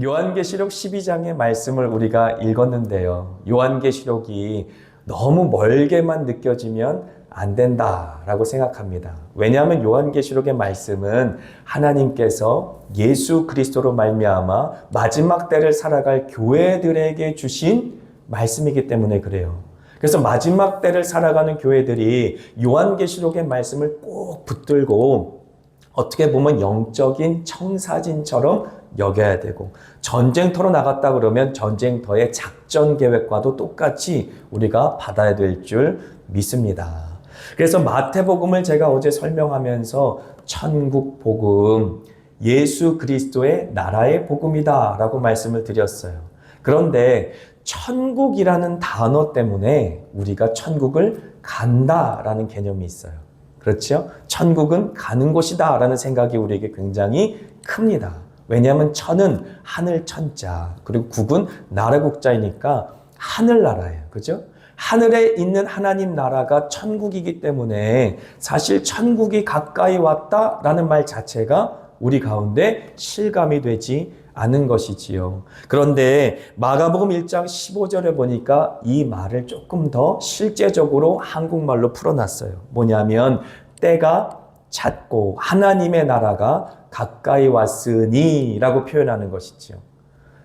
요한계시록 12장의 말씀을 우리가 읽었는데요. 요한계시록이 너무 멀게만 느껴지면 안 된다라고 생각합니다. 왜냐하면 요한계시록의 말씀은 하나님께서 예수 그리스도로 말미암아 마지막 때를 살아갈 교회들에게 주신 말씀이기 때문에 그래요. 그래서 마지막 때를 살아가는 교회들이 요한계시록의 말씀을 꼭 붙들고 어떻게 보면 영적인 청사진처럼 여겨야 되고, 전쟁터로 나갔다 그러면 전쟁터의 작전 계획과도 똑같이 우리가 받아야 될 줄 믿습니다. 그래서 마태복음을 제가 어제 설명하면서 천국 복음, 예수 그리스도의 나라의 복음이다 라고 말씀을 드렸어요. 그런데 천국이라는 단어 때문에 우리가 천국을 간다라는 개념이 있어요. 그렇죠? 천국은 가는 곳이다 라는 생각이 우리에게 굉장히 큽니다. 왜냐하면 천은 하늘 천자, 그리고 국은 나라 국자이니까 하늘나라예요. 그죠? 하늘에 있는 하나님 나라가 천국이기 때문에 사실 천국이 가까이 왔다라는 말 자체가 우리 가운데 실감이 되지 않은 것이지요. 그런데 마가복음 1장 15절에 보니까 이 말을 조금 더 실제적으로 한국말로 풀어놨어요. 뭐냐면 때가 찼고 하나님의 나라가 가까이 왔으니 라고 표현하는 것이지요.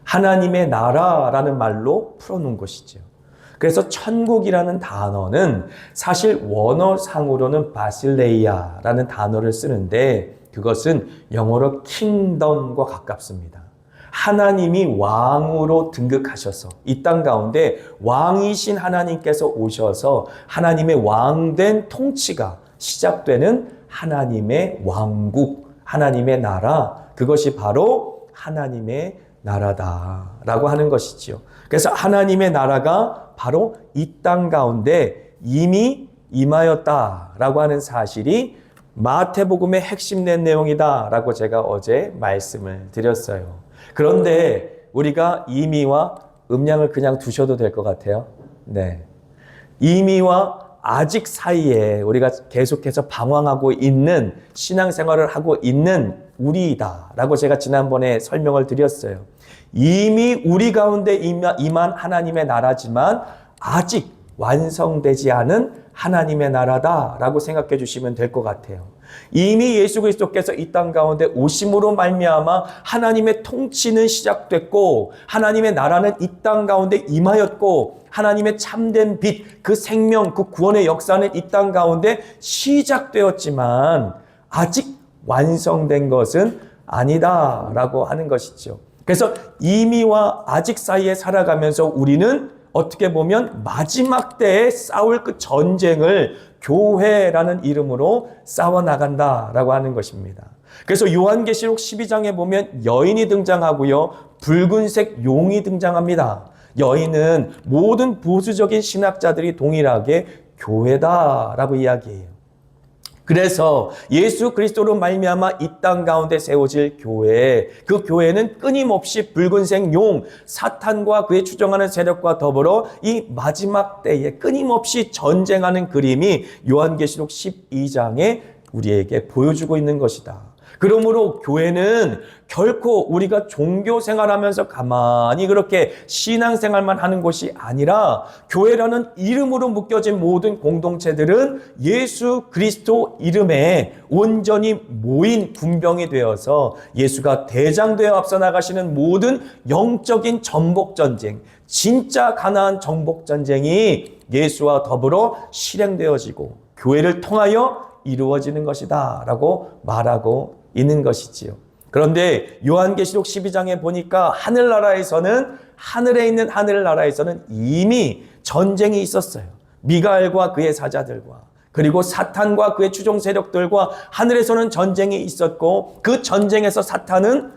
하나님의 나라라는 말로 풀어놓은 것이죠. 그래서 천국이라는 단어는 사실 원어상으로는 바실레이아라는 단어를 쓰는데 그것은 영어로 킹덤과 가깝습니다. 하나님이 왕으로 등극하셔서 이 땅 가운데 왕이신 하나님께서 오셔서 하나님의 왕된 통치가 시작되는 하나님의 왕국, 하나님의 나라, 그것이 바로 하나님의 나라다라고 하는 것이지요. 그래서 하나님의 나라가 바로 이 땅 가운데 이미 임하였다라고 하는 사실이 마태복음의 핵심 낸 내용이다라고 제가 어제 말씀을 드렸어요. 그런데 우리가 이미와 음량을 그냥 두셔도 될 것 같아요. 네. 이미와 아직 사이에 우리가 계속해서 방황하고 있는 신앙생활을 하고 있는 우리다라고 제가 지난번에 설명을 드렸어요. 이미 우리 가운데 임한 하나님의 나라지만 아직 완성되지 않은 하나님의 나라다라고 생각해 주시면 될 것 같아요. 이미 예수 그리스도께서 이 땅 가운데 오심으로 말미암아 하나님의 통치는 시작됐고 하나님의 나라는 이 땅 가운데 임하였고 하나님의 참된 빛, 그 생명, 그 구원의 역사는 이 땅 가운데 시작되었지만 아직 완성된 것은 아니다라고 하는 것이죠. 그래서 이미와 아직 사이에 살아가면서 우리는 어떻게 보면 마지막 때에 싸울 그 전쟁을 교회라는 이름으로 싸워나간다라고 하는 것입니다. 그래서 요한계시록 12장에 보면 여인이 등장하고요. 붉은색 용이 등장합니다. 여인은 모든 보수적인 신학자들이 동일하게 교회다라고 이야기해요. 그래서 예수 그리스도로 말미암아 이 땅 가운데 세워질 교회, 그 교회는 끊임없이 붉은색 용, 사탄과 그의 추종하는 세력과 더불어 이 마지막 때에 끊임없이 전쟁하는 그림이 요한계시록 12장에 우리에게 보여주고 있는 것이다. 그러므로 교회는 결코 우리가 종교 생활하면서 가만히 그렇게 신앙생활만 하는 것이 아니라 교회라는 이름으로 묶여진 모든 공동체들은 예수 그리스도 이름에 온전히 모인 군병이 되어서 예수가 대장되어 앞서 나가시는 모든 영적인 전복전쟁, 진짜 가나안 전복전쟁이 예수와 더불어 실행되어지고 교회를 통하여 이루어지는 것이다 라고 말하고 있는 것이지요. 그런데 요한계시록 12장에 보니까 하늘에 있는 하늘나라에서는 이미 전쟁이 있었어요. 미가엘과 그의 사자들과 그리고 사탄과 그의 추종 세력들과 하늘에서는 전쟁이 있었고 그 전쟁에서 사탄은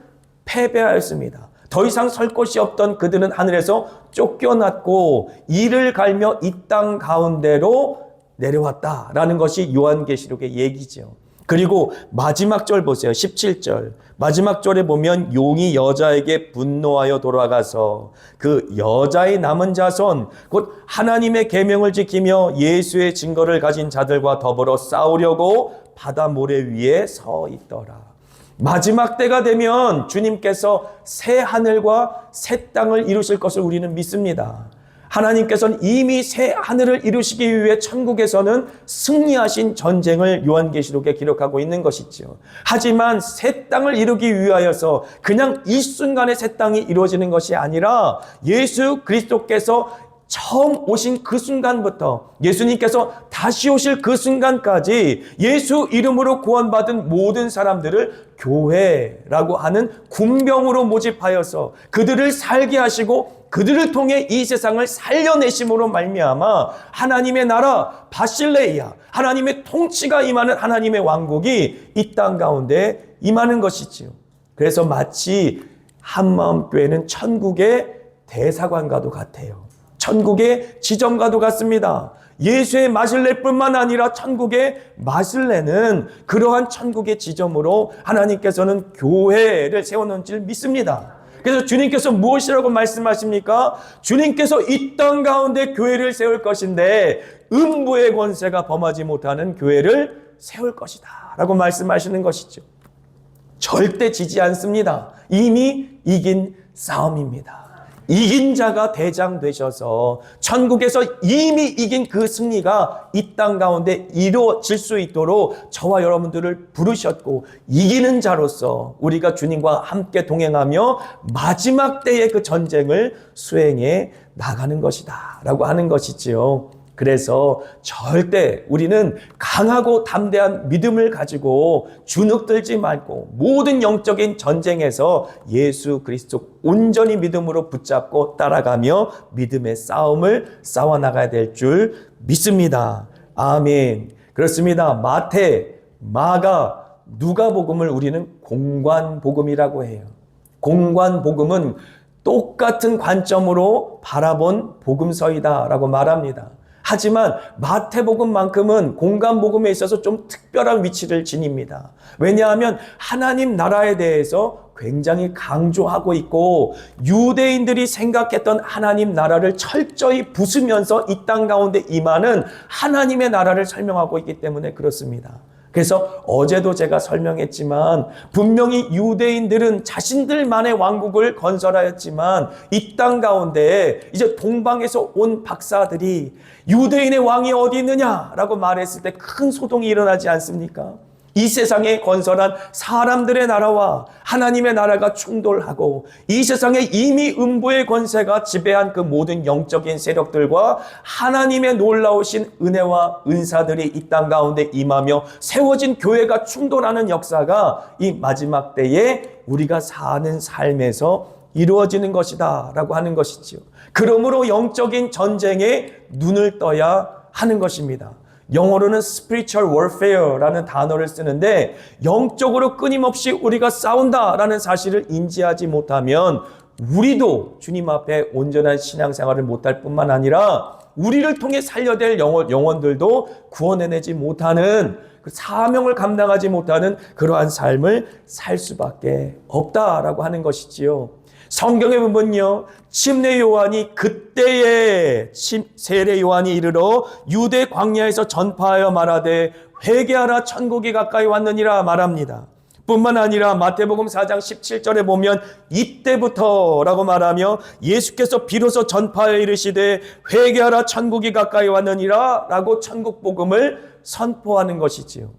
패배하였습니다. 더 이상 설 곳이 없던 그들은 하늘에서 쫓겨났고 이를 갈며 이 땅 가운데로 내려왔다라는 것이 요한계시록의 얘기죠. 그리고 마지막 절 보세요. 17절. 마지막 절에 보면 용이 여자에게 분노하여 돌아가서 그 여자의 남은 자손 곧 하나님의 계명을 지키며 예수의 증거를 가진 자들과 더불어 싸우려고 바다 모래 위에 서 있더라. 마지막 때가 되면 주님께서 새 하늘과 새 땅을 이루실 것을 우리는 믿습니다. 하나님께서는 이미 새 하늘을 이루시기 위해 천국에서는 승리하신 전쟁을 요한계시록에 기록하고 있는 것이죠. 하지만 새 땅을 이루기 위하여서 그냥 이 순간에 새 땅이 이루어지는 것이 아니라 예수 그리스도께서 처음 오신 그 순간부터 예수님께서 다시 오실 그 순간까지 예수 이름으로 구원받은 모든 사람들을 교회라고 하는 군병으로 모집하여서 그들을 살게 하시고 그들을 통해 이 세상을 살려내심으로 말미암아 하나님의 나라 바실레이아, 하나님의 통치가 임하는 하나님의 왕국이 이 땅 가운데 임하는 것이지요. 그래서 마치 한마음교회는 천국의 대사관과도 같아요. 천국의 지점과도 같습니다. 예수의 마실레뿐만 아니라 천국의 마실레는 그러한 천국의 지점으로 하나님께서는 교회를 세워놓은 줄 믿습니다. 그래서 주님께서 무엇이라고 말씀하십니까? 주님께서 이 땅 가운데 교회를 세울 것인데 음부의 권세가 범하지 못하는 교회를 세울 것이다 라고 말씀하시는 것이죠. 절대 지지 않습니다. 이미 이긴 싸움입니다. 이긴 자가 대장 되셔서 천국에서 이미 이긴 그 승리가 이 땅 가운데 이루어질 수 있도록 저와 여러분들을 부르셨고 이기는 자로서 우리가 주님과 함께 동행하며 마지막 때의 그 전쟁을 수행해 나가는 것이다 라고 하는 것이지요. 그래서 절대 우리는 강하고 담대한 믿음을 가지고 주눅들지 말고 모든 영적인 전쟁에서 예수 그리스도 온전히 믿음으로 붙잡고 따라가며 믿음의 싸움을 싸워나가야 될 줄 믿습니다. 아멘. 그렇습니다. 마태, 마가, 누가복음을 우리는 공관복음이라고 해요. 공관복음은 똑같은 관점으로 바라본 복음서이다라고 말합니다. 하지만 마태복음만큼은 공관복음에 있어서 좀 특별한 위치를 지닙니다. 왜냐하면 하나님 나라에 대해서 굉장히 강조하고 있고 유대인들이 생각했던 하나님 나라를 철저히 부수면서 이 땅 가운데 임하는 하나님의 나라를 설명하고 있기 때문에 그렇습니다. 그래서 어제도 제가 설명했지만 분명히 유대인들은 자신들만의 왕국을 건설하였지만 이 땅 가운데 이제 동방에서 온 박사들이 유대인의 왕이 어디 있느냐라고 말했을 때 큰 소동이 일어나지 않습니까? 이 세상에 건설한 사람들의 나라와 하나님의 나라가 충돌하고 이 세상에 이미 음부의 권세가 지배한 그 모든 영적인 세력들과 하나님의 놀라우신 은혜와 은사들이 이 땅 가운데 임하며 세워진 교회가 충돌하는 역사가 이 마지막 때에 우리가 사는 삶에서 이루어지는 것이다 라고 하는 것이지요. 그러므로 영적인 전쟁에 눈을 떠야 하는 것입니다. 영어로는 spiritual warfare라는 단어를 쓰는데 영적으로 끊임없이 우리가 싸운다라는 사실을 인지하지 못하면 우리도 주님 앞에 온전한 신앙생활을 못할 뿐만 아니라 우리를 통해 살려될 영혼들도 구원해내지 못하는 그 사명을 감당하지 못하는 그러한 삶을 살 수밖에 없다라고 하는 것이지요. 성경에 보면요, 침례 요한이 그때에 세례 요한이 이르러 유대 광야에서 전파하여 말하되 회개하라 천국이 가까이 왔느니라 말합니다. 뿐만 아니라 마태복음 4장 17절에 보면 이때부터라고 말하며 예수께서 비로소 전파하여 이르시되 회개하라 천국이 가까이 왔느니라 라고 천국 복음을 선포하는 것이지요.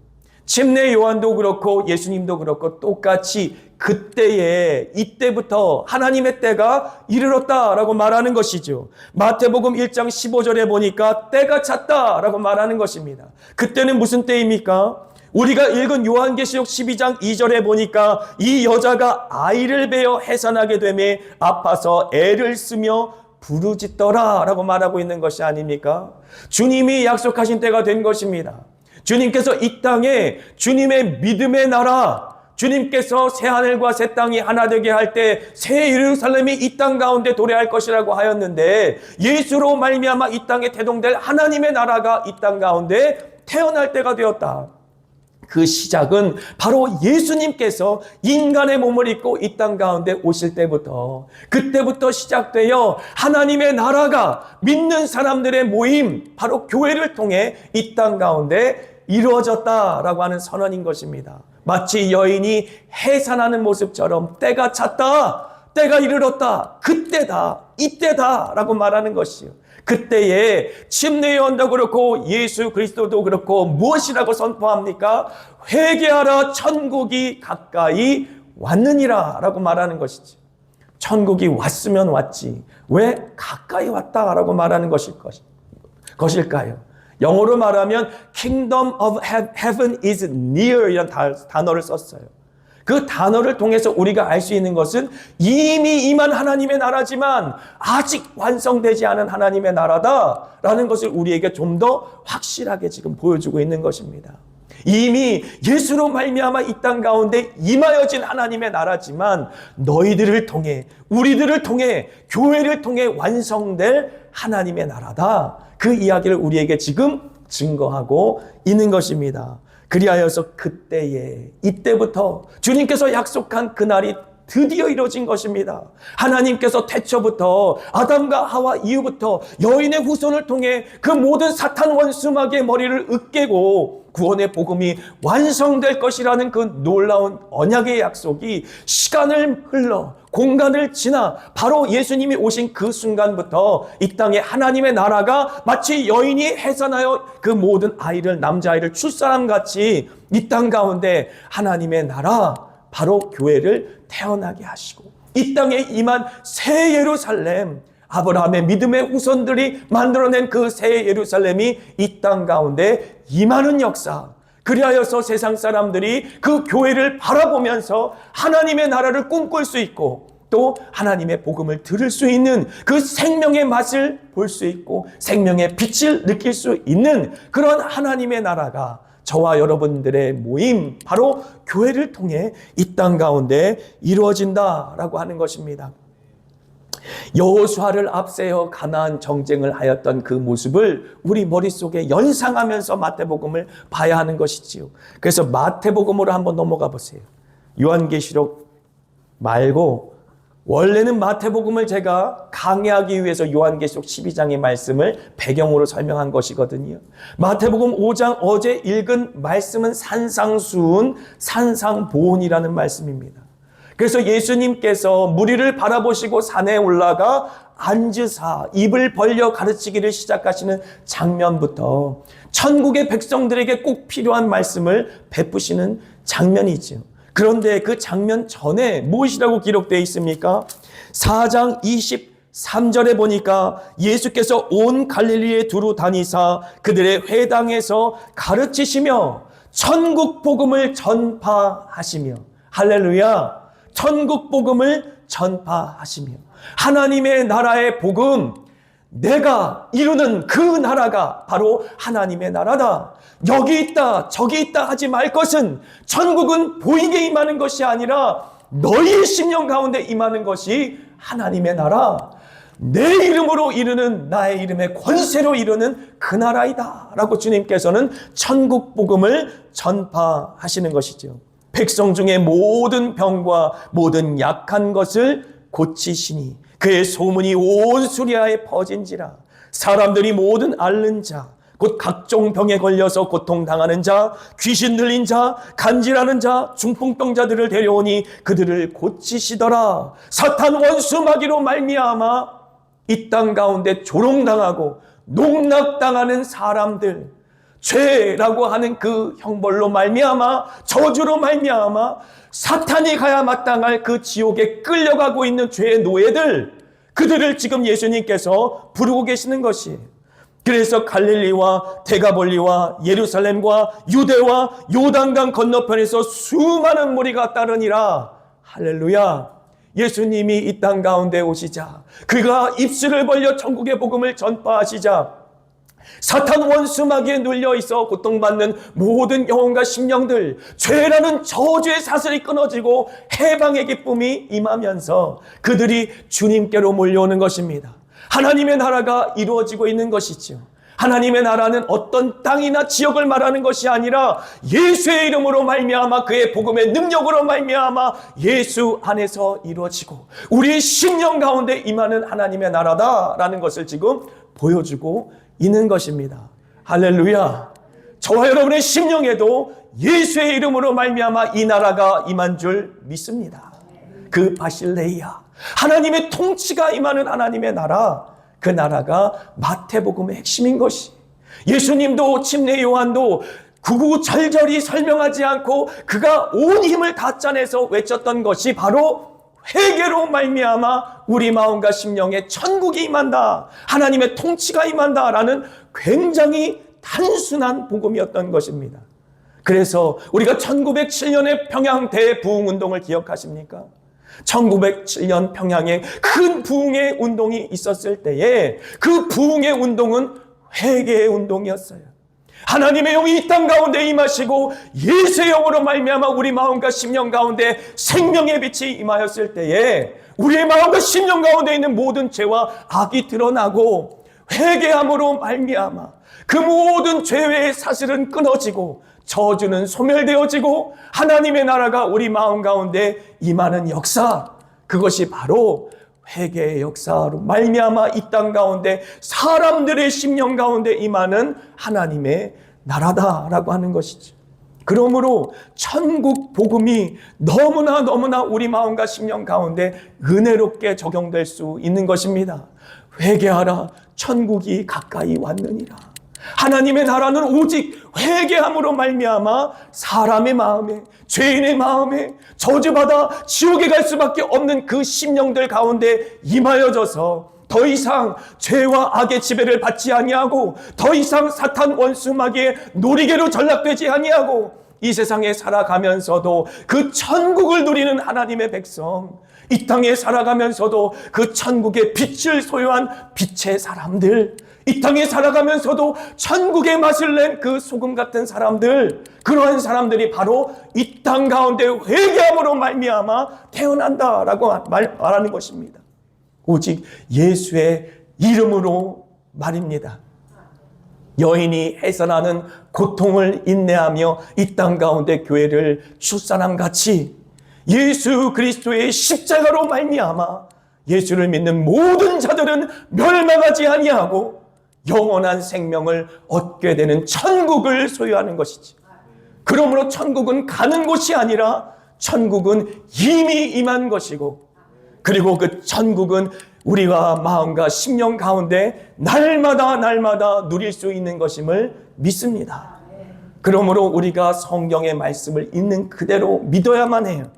침례 요한도 그렇고 예수님도 그렇고 똑같이 그때에 이때부터 하나님의 때가 이르렀다라고 말하는 것이죠. 마태복음 1장 15절에 보니까 때가 찼다라고 말하는 것입니다. 그때는 무슨 때입니까? 우리가 읽은 요한계시록 12장 2절에 보니까 이 여자가 아이를 베어 해산하게 되매 아파서 애를 쓰며 부르짖더라 라고 말하고 있는 것이 아닙니까? 주님이 약속하신 때가 된 것입니다. 주님께서 이 땅에 주님의 믿음의 나라, 주님께서 새 하늘과 새 땅이 하나 되게 할 때 새 예루살렘이 이 땅 가운데 도래할 것이라고 하였는데 예수로 말미암아 이 땅에 태동될 하나님의 나라가 이 땅 가운데 태어날 때가 되었다. 그 시작은 바로 예수님께서 인간의 몸을 입고 이 땅 가운데 오실 때부터 그때부터 시작되어 하나님의 나라가 믿는 사람들의 모임 바로 교회를 통해 이 땅 가운데 이루어졌다라고 하는 선언인 것입니다. 마치 여인이 해산하는 모습처럼 때가 찼다, 때가 이르렀다, 그때다, 이때다 라고 말하는 것이요. 그때에 침례 요한도 그렇고 예수 그리스도도 그렇고 무엇이라고 선포합니까? 회개하라, 천국이 가까이 왔느니라 라고 말하는 것이지. 천국이 왔으면 왔지 왜 가까이 왔다라고 말하는 것일까요? 영어로 말하면 Kingdom of Heaven is near 이런 단어를 썼어요. 그 단어를 통해서 우리가 알 수 있는 것은 이미 임한 하나님의 나라지만 아직 완성되지 않은 하나님의 나라다라는 것을 우리에게 좀 더 확실하게 지금 보여주고 있는 것입니다. 이미 예수로 말미암아 이 땅 가운데 임하여진 하나님의 나라지만 너희들을 통해, 우리들을 통해, 교회를 통해 완성될 하나님의 나라다. 그 이야기를 우리에게 지금 증거하고 있는 것입니다. 그리하여서 그때에, 이때부터 주님께서 약속한 그날이 드디어 이루어진 것입니다. 하나님께서 태초부터 아담과 하와 이후부터 여인의 후손을 통해 그 모든 사탄 원수마귀의 머리를 으깨고 구원의 복음이 완성될 것이라는 그 놀라운 언약의 약속이 시간을 흘러 공간을 지나 바로 예수님이 오신 그 순간부터 이 땅에 하나님의 나라가 마치 여인이 해산하여 그 모든 아이를, 남자아이를 출산함 같이 이 땅 가운데 하나님의 나라, 바로 교회를 태어나게 하시고 이 땅에 임한 새 예루살렘, 아브라함의 믿음의 후손들이 만들어낸 그 새 예루살렘이 이 땅 가운데 임하는 역사. 그리하여서 세상 사람들이 그 교회를 바라보면서 하나님의 나라를 꿈꿀 수 있고 또 하나님의 복음을 들을 수 있는 그 생명의 맛을 볼 수 있고 생명의 빛을 느낄 수 있는 그런 하나님의 나라가 저와 여러분들의 모임, 바로 교회를 통해 이 땅 가운데 이루어진다라고 하는 것입니다. 여호수아를 앞세워 가나안 정쟁을 하였던 그 모습을 우리 머릿속에 연상하면서 마태복음을 봐야 하는 것이지요. 그래서 마태복음으로 한번 넘어가 보세요. 요한계시록 말고 원래는 마태복음을 제가 강의하기 위해서 요한계시록 12장의 말씀을 배경으로 설명한 것이거든요. 마태복음 5장 어제 읽은 말씀은 산상수훈, 산상보훈이라는 말씀입니다. 그래서 예수님께서 무리를 바라보시고 산에 올라가 앉으사 입을 벌려 가르치기를 시작하시는 장면부터 천국의 백성들에게 꼭 필요한 말씀을 베푸시는 장면이죠. 그런데 그 장면 전에 무엇이라고 기록되어 있습니까? 4장 23절에 보니까 예수께서 온 갈릴리에 두루 다니사 그들의 회당에서 가르치시며 천국 복음을 전파하시며, 할렐루야, 천국 복음을 전파하시며, 하나님의 나라의 복음, 내가 이루는 그 나라가 바로 하나님의 나라다. 여기 있다 저기 있다 하지 말 것은 천국은 보이게 임하는 것이 아니라 너희의 심령 가운데 임하는 것이 하나님의 나라, 내 이름으로 이루는, 나의 이름의 권세로 이루는 그 나라이다 라고 주님께서는 천국 복음을 전파하시는 것이죠. 백성 중에 모든 병과 모든 약한 것을 고치시니 그의 소문이 온 수리아에 퍼진지라. 사람들이 모든 앓는 자, 곧 각종 병에 걸려서 고통당하는 자, 귀신 들린 자, 간질하는 자, 중풍병자들을 데려오니 그들을 고치시더라. 사탄 원수 마귀로 말미암아 이 땅 가운데 조롱당하고 농락당하는 사람들, 죄라고 하는 그 형벌로 말미암아, 저주로 말미암아 사탄이 가야 마땅할 그 지옥에 끌려가고 있는 죄의 노예들, 그들을 지금 예수님께서 부르고 계시는 것이에요. 그래서 갈릴리와 데가볼리와 예루살렘과 유대와 요단강 건너편에서 수많은 무리가 따르니라. 할렐루야. 예수님이 이 땅 가운데 오시자, 그가 입술을 벌려 천국의 복음을 전파하시자, 사탄 원수 마귀에 눌려 있어 고통받는 모든 영혼과 심령들, 죄라는 저주의 사슬이 끊어지고 해방의 기쁨이 임하면서 그들이 주님께로 몰려오는 것입니다. 하나님의 나라가 이루어지고 있는 것이죠. 하나님의 나라는 어떤 땅이나 지역을 말하는 것이 아니라 예수의 이름으로 말미암아, 그의 복음의 능력으로 말미암아 예수 안에서 이루어지고 우리의 심령 가운데 임하는 하나님의 나라다라는 것을 지금 보여주고 있는 것입니다. 할렐루야. 저와 여러분의 심령에도 예수의 이름으로 말미암아 이 나라가 임한 줄 믿습니다. 그 바실레이아, 하나님의 통치가 임하는 하나님의 나라, 그 나라가 마태복음의 핵심인 것이, 예수님도 침례 요한도 구구절절히 설명하지 않고 그가 온 힘을 다 짜내서 외쳤던 것이 바로 회개로 말미암아 우리 마음과 심령에 천국이 임한다, 하나님의 통치가 임한다라는 굉장히 단순한 복음이었던 것입니다. 그래서 우리가 1907년의 평양 대부흥운동을 기억하십니까? 1907년 평양에 큰 부흥의 운동이 있었을 때에 그 부흥의 운동은 회개의 운동이었어요. 하나님의 영이 이 땅 가운데 임하시고 예수의 영으로 말미암아 우리 마음과 심령 가운데 생명의 빛이 임하였을 때에 우리의 마음과 심령 가운데 있는 모든 죄와 악이 드러나고 회개함으로 말미암아 그 모든 죄의 사슬은 끊어지고 저주는 소멸되어지고 하나님의 나라가 우리 마음 가운데 임하는 역사, 그것이 바로 회개의 역사로 말미암아 이 땅 가운데 사람들의 심령 가운데 임하는 하나님의 나라다라고 하는 것이죠. 그러므로 천국 복음이 너무나 우리 마음과 심령 가운데 은혜롭게 적용될 수 있는 것입니다. 회개하라, 천국이 가까이 왔느니라. 하나님의 나라는 오직 회개함으로 말미암아 사람의 마음에, 죄인의 마음에 저주받아 지옥에 갈 수밖에 없는 그 심령들 가운데 임하여져서 더 이상 죄와 악의 지배를 받지 아니하고 더 이상 사탄 원수 마귀의 놀이개로 전락되지 아니하고 이 세상에 살아가면서도 그 천국을 누리는 하나님의 백성, 이 땅에 살아가면서도 그 천국의 빛을 소유한 빛의 사람들, 이 땅에 살아가면서도 천국의 맛을 낸 그 소금 같은 사람들, 그러한 사람들이 바로 이 땅 가운데 회개함으로 말미암아 태어난다라고 말하는 것입니다. 오직 예수의 이름으로 말입니다. 여인이 해산하는 고통을 인내하며 이 땅 가운데 교회를 출산함 같이 예수 그리스도의 십자가로 말미암아 예수를 믿는 모든 자들은 멸망하지 아니하고 영원한 생명을 얻게 되는 천국을 소유하는 것이지. 그러므로 천국은 가는 곳이 아니라 천국은 이미 임한 것이고, 그리고 그 천국은 우리가 마음과 심령 가운데 날마다 누릴 수 있는 것임을 믿습니다. 그러므로 우리가 성경의 말씀을 있는 그대로 믿어야만 해요.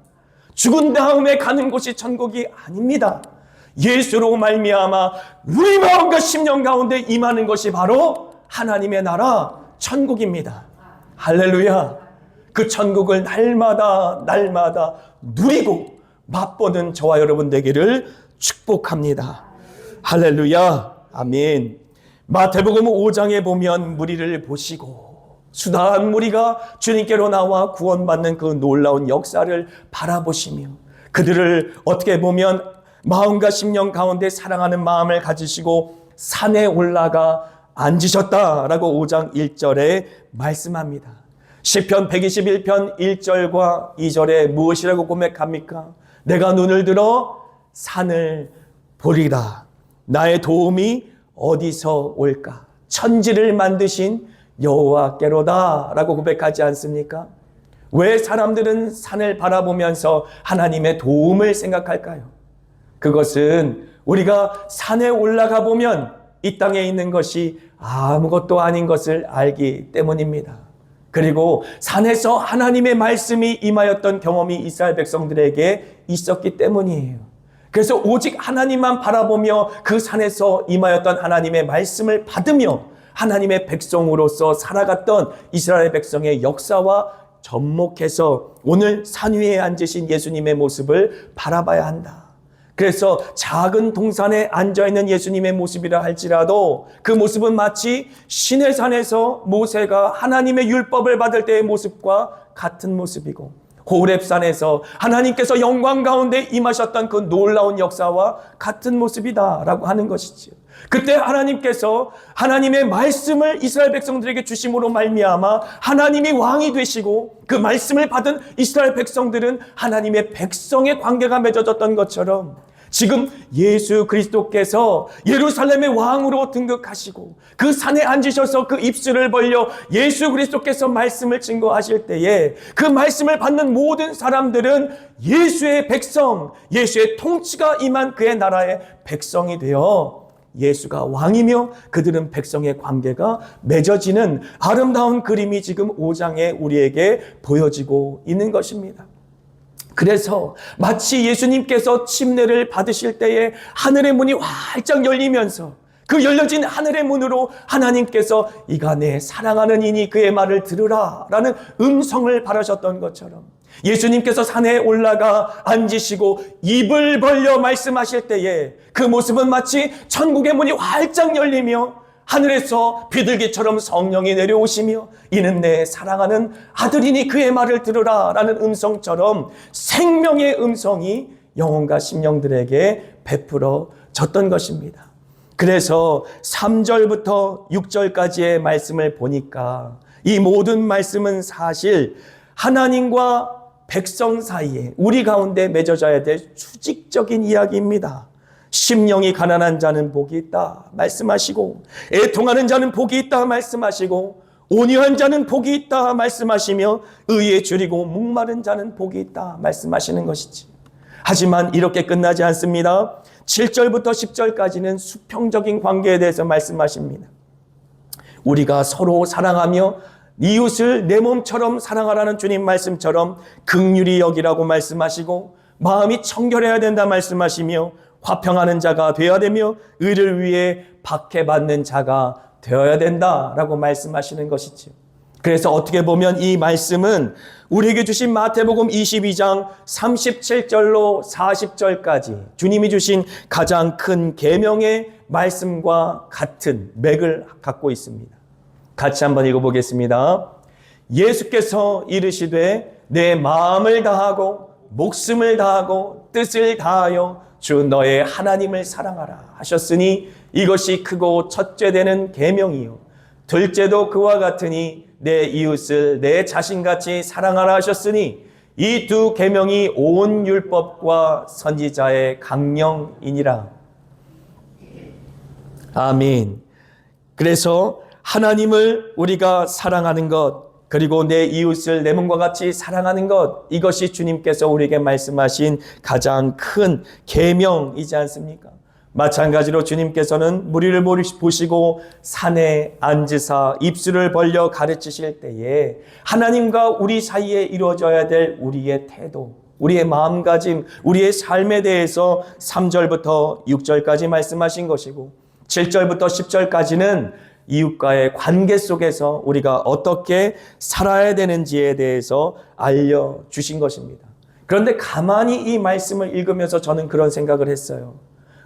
죽은 다음에 가는 곳이 천국이 아닙니다. 예수로 말미암아 우리 마음과 심령 가운데 임하는 것이 바로 하나님의 나라 천국입니다. 할렐루야. 그 천국을 날마다 누리고 맛보는 저와 여러분 되기를 축복합니다. 할렐루야. 아멘. 마태복음 5장에 보면 무리를 보시고 수다한 무리가 주님께로 나와 구원받는 그 놀라운 역사를 바라보시며 그들을 어떻게 보면 마음과 심령 가운데 사랑하는 마음을 가지시고 산에 올라가 앉으셨다라고 5장 1절에 말씀합니다. 시편 121편 1절과 2절에 무엇이라고 고백합니까? 내가 눈을 들어 산을 보리라. 나의 도움이 어디서 올까? 천지를 만드신 여호와께로다 라고 고백하지 않습니까? 왜 사람들은 산을 바라보면서 하나님의 도움을 생각할까요? 그것은 우리가 산에 올라가 보면 이 땅에 있는 것이 아무것도 아닌 것을 알기 때문입니다. 그리고 산에서 하나님의 말씀이 임하였던 경험이 이스라엘 백성들에게 있었기 때문이에요. 그래서 오직 하나님만 바라보며 그 산에서 임하였던 하나님의 말씀을 받으며 하나님의 백성으로서 살아갔던 이스라엘 백성의 역사와 접목해서 오늘 산 위에 앉으신 예수님의 모습을 바라봐야 한다. 그래서 작은 동산에 앉아있는 예수님의 모습이라 할지라도 그 모습은 마치 시내산에서 모세가 하나님의 율법을 받을 때의 모습과 같은 모습이고, 호렙산에서 하나님께서 영광 가운데 임하셨던 그 놀라운 역사와 같은 모습이다라고 하는 것이지요. 그때 하나님께서 하나님의 말씀을 이스라엘 백성들에게 주심으로 말미암아 하나님이 왕이 되시고 그 말씀을 받은 이스라엘 백성들은 하나님의 백성의 관계가 맺어졌던 것처럼 지금 예수 그리스도께서 예루살렘의 왕으로 등극하시고 그 산에 앉으셔서 그 입술을 벌려 예수 그리스도께서 말씀을 증거하실 때에 그 말씀을 받는 모든 사람들은 예수의 백성, 예수의 통치가 임한 그의 나라의 백성이 되어 예수가 왕이며 그들은 백성의 관계가 맺어지는 아름다운 그림이 지금 5장에 우리에게 보여지고 있는 것입니다. 그래서 마치 예수님께서 침례를 받으실 때에 하늘의 문이 활짝 열리면서 그 열려진 하늘의 문으로 하나님께서 이가 내 사랑하는 이니 그의 말을 들으라 라는 음성을 바라셨던 것처럼 예수님께서 산에 올라가 앉으시고 입을 벌려 말씀하실 때에 그 모습은 마치 천국의 문이 활짝 열리며 하늘에서 비둘기처럼 성령이 내려오시며 이는 내 사랑하는 아들이니 그의 말을 들으라 라는 음성처럼 생명의 음성이 영혼과 심령들에게 베풀어졌던 것입니다. 그래서 3절부터 6절까지의 말씀을 보니까 이 모든 말씀은 사실 하나님과 백성 사이에 우리 가운데 맺어져야 될 수직적인 이야기입니다. 심령이 가난한 자는 복이 있다 말씀하시고 애통하는 자는 복이 있다 말씀하시고 온유한 자는 복이 있다 말씀하시며 의에 줄이고 목마른 자는 복이 있다 말씀하시는 것이지. 하지만 이렇게 끝나지 않습니다. 7절부터 10절까지는 수평적인 관계에 대해서 말씀하십니다. 우리가 서로 사랑하며 이웃을 내 몸처럼 사랑하라는 주님 말씀처럼 긍휼히 여기라고 말씀하시고 마음이 청결해야 된다 말씀하시며 화평하는 자가 되어야 되며 의를 위해 박해받는 자가 되어야 된다라고 말씀하시는 것이지요. 그래서 어떻게 보면 이 말씀은 우리에게 주신 마태복음 22장 37절로 40절까지 주님이 주신 가장 큰 계명의 말씀과 같은 맥을 갖고 있습니다. 같이 한번 읽어보겠습니다. 예수께서 이르시되 내 마음을 다하고 목숨을 다하고 뜻을 다하여 주 너의 하나님을 사랑하라 하셨으니 이것이 크고 첫째 되는 계명이요 둘째도 그와 같으니 내 이웃을 내 자신같이 사랑하라 하셨으니 이 두 계명이 온 율법과 선지자의 강령이니라. 아멘. 그래서 하나님을 우리가 사랑하는 것 그리고 내 이웃을 내 몸과 같이 사랑하는 것 이것이 주님께서 우리에게 말씀하신 가장 큰 계명이지 않습니까? 마찬가지로 주님께서는 무리를 보시고 산에 앉으사 입술을 벌려 가르치실 때에 하나님과 우리 사이에 이루어져야 될 우리의 태도, 우리의 마음가짐, 우리의 삶에 대해서 3절부터 6절까지 말씀하신 것이고 7절부터 10절까지는 이웃과의 관계 속에서 우리가 어떻게 살아야 되는지에 대해서 알려주신 것입니다. 그런데 가만히 이 말씀을 읽으면서 저는 그런 생각을 했어요.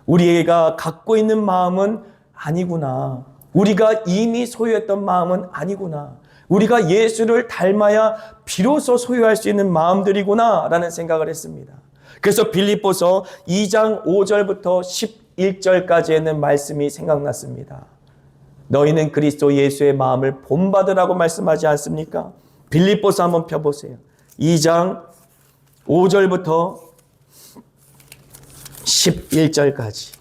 우리가 갖고 있는 마음은 아니구나. 우리가 이미 소유했던 마음은 아니구나. 우리가 예수를 닮아야 비로소 소유할 수 있는 마음들이구나 라는 생각을 했습니다. 그래서 빌립보서 2장 5절부터 11절까지 있는 말씀이 생각났습니다. 너희는 그리스도 예수의 마음을 본받으라고 말씀하지 않습니까? 빌립보서 한번 펴보세요. 2장 5절부터 11절까지.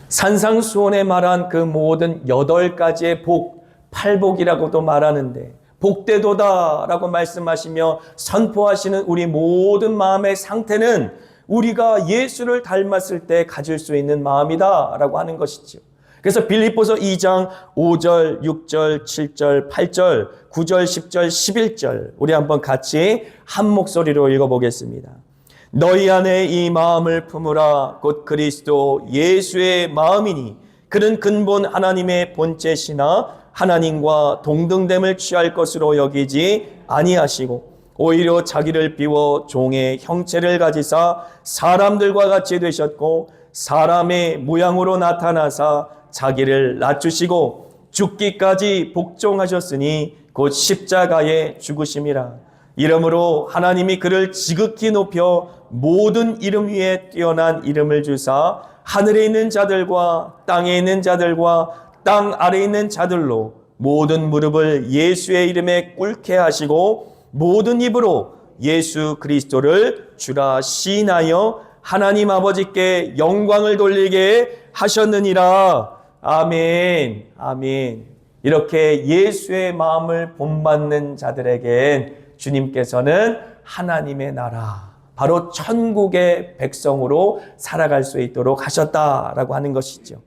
산상수훈에 말한 그 모든 8가지의 복, 8복이라고도 말하는데 복되도다라고 말씀하시며 선포하시는 우리 모든 마음의 상태는 우리가 예수를 닮았을 때 가질 수 있는 마음이다라고 하는 것이죠. 그래서 빌립보서 2장 5절, 6절, 7절, 8절, 9절, 10절, 11절 우리 한번 같이 한 목소리로 읽어보겠습니다. 너희 안에 이 마음을 품으라 곧 그리스도 예수의 마음이니 그는 근본 하나님의 본체시나 하나님과 동등됨을 취할 것으로 여기지 아니하시고 오히려 자기를 비워 종의 형체를 가지사 사람들과 같이 되셨고 사람의 모양으로 나타나사 자기를 낮추시고 죽기까지 복종하셨으니 곧 십자가에 죽으심이라. 이러므로 하나님이 그를 지극히 높여 모든 이름 위에 뛰어난 이름을 주사 하늘에 있는 자들과 땅에 있는 자들과 땅 아래에 있는 자들로 모든 무릎을 예수의 이름에 꿇게 하시고 모든 입으로 예수 그리스도를 주라 시인하여 하나님 아버지께 영광을 돌리게 하셨느니라. 아멘. 아멘. 이렇게 예수의 마음을 본받는 자들에겐 주님께서는 하나님의 나라, 바로 천국의 백성으로 살아갈 수 있도록 하셨다라고 하는 것이죠.